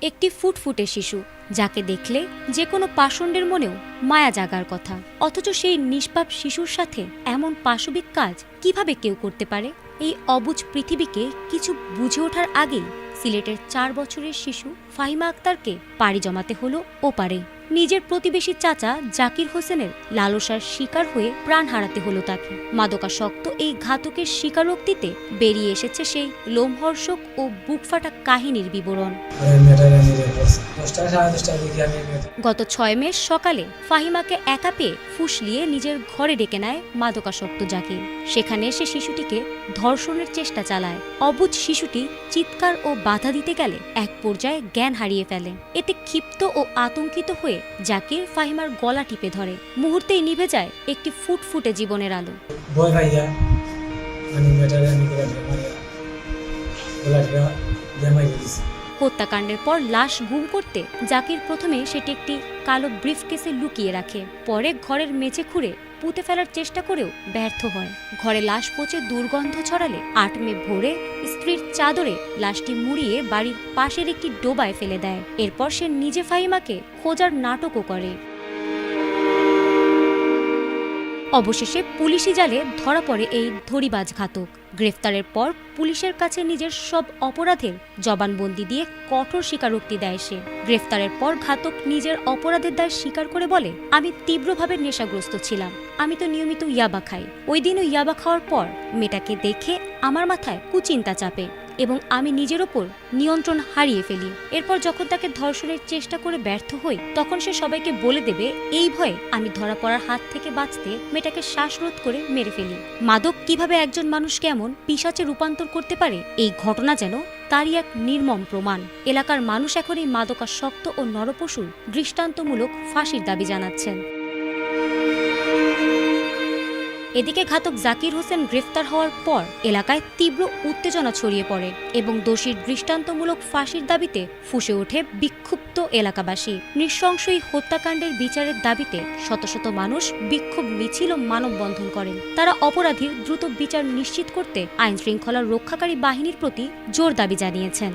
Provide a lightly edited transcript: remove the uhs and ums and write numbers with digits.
একটি ফুটফুটে শিশু, যাকে দেখলে যে কোনো পাষণ্ডের মনেও মায়া জাগার কথা, অথচ সেই নিষ্পাপ শিশুর সাথে এমন পাশবিক কাজ কিভাবে কেউ করতে পারে? এই অবুঝ পৃথিবীকে কিছু বুঝে ওঠার আগেই সিলেটের 4 বছরের শিশু ফাহিমা আক্তারকে পাড়ি জমাতে হলো ওপারে। নিজের প্রতিবেশী চাচা জাকির হোসেনের লালসার শিকার হয়ে প্রাণ হারাতে হলো তাকে। মাদকাসক্ত এই ঘাতকের স্বীকারোক্তিতে বেরিয়ে এসেছে সেই লোমহর্ষক ও বুকফাটা কাহিনীর বিবরণ। গত 6 মে সকালে ফাহিমাকে একা পেয়ে ফুসলিয়ে নিজের ঘরে ডেকে নেয় মাদকাসক্ত জাকির। সেখানে এসে শিশুটিকে ধর্ষণের চেষ্টা চালায়। অবুঝ শিশুটি চিৎকার ও বাধা দিতে গেলে এক পর্যায়ে জ্ঞান হারিয়ে ফেলে। এতে ক্ষিপ্ত ও আতঙ্কিত হয়ে জাকির ফাহিমার গলা টিপে ধরে। মুহূর্তেই নিভে যায় একটি ফুটফুটে জীবনের আলো। হত্যাকাণ্ডের পর লাশ গুম করতে জাকির প্রথমে সেটি একটি কালো ব্রিফকেসে লুকিয়ে রাখে। পরে ঘরের মেঝে খুঁড়ে পুঁতে ফেলার চেষ্টা করেও ব্যর্থ হয়। ঘরে লাশ পচে দুর্গন্ধ ছড়ালে 8 মে ভোরে স্ত্রীর চাদরে লাশটি মুড়িয়ে বাড়ির পাশের একটি ডোবায় ফেলে দেয়। এরপর সে নিজে ফাহিমাকে খোঁজার নাটকও করে। অবশেষে পুলিশি জালে ধরা পড়ে এই ধড়িবাজ ঘাতক। গ্রেফতারের পর পুলিশের কাছে নিজের সব অপরাধের জবানবন্দি দিয়ে কঠোর স্বীকারোক্তি দেয় সে। গ্রেফতারের পর ঘাতক নিজের অপরাধের দায় স্বীকার করে বলে, আমি তীব্রভাবে নেশাগ্রস্ত ছিলাম। আমি তো নিয়মিত ইয়াবা খাই। ওই দিনও ইয়াবা খাওয়ার পর মেয়েটাকে দেখে আমার মাথায় কুচিন্তা চাপে এবং আমি নিজের ওপর নিয়ন্ত্রণ হারিয়ে ফেলি। এরপর যখন তাকে ধর্ষণের চেষ্টা করে ব্যর্থ হই, তখন সে সবাইকে বলে দেবে এই ভয়ে আমি ধরা পড়ার হাত থেকে বাঁচতে মেয়েটাকে শ্বাসরোধ করে মেরে ফেলি। মাদক কিভাবে একজন মানুষকে এমন পিশাচে রূপান্তর করতে পারে, এই ঘটনা যেন তারই এক নির্মম প্রমাণ। এলাকার মানুষ এখন এই মাদকাসক্ত ও নরপশুর দৃষ্টান্তমূলক ফাঁসির দাবি জানাচ্ছেন। এদিকে ঘাতক জাকির হোসেন গ্রেফতার হওয়ার পর এলাকায় তীব্র উত্তেজনা ছড়িয়ে পড়ে এবং দোষীর দৃষ্টান্তমূলক ফাঁসির দাবিতে ফুঁসে ওঠে বিক্ষুব্ধ এলাকাবাসী। নৃশংসই হত্যাকাণ্ডের বিচারের দাবিতে শত শত মানুষ বিক্ষোভ মিছিল ও মানববন্ধন করেন। তারা অপরাধীর দ্রুত বিচার নিশ্চিত করতে আইন শৃঙ্খলা রক্ষাকারী বাহিনীর প্রতি জোর দাবি জানিয়েছেন।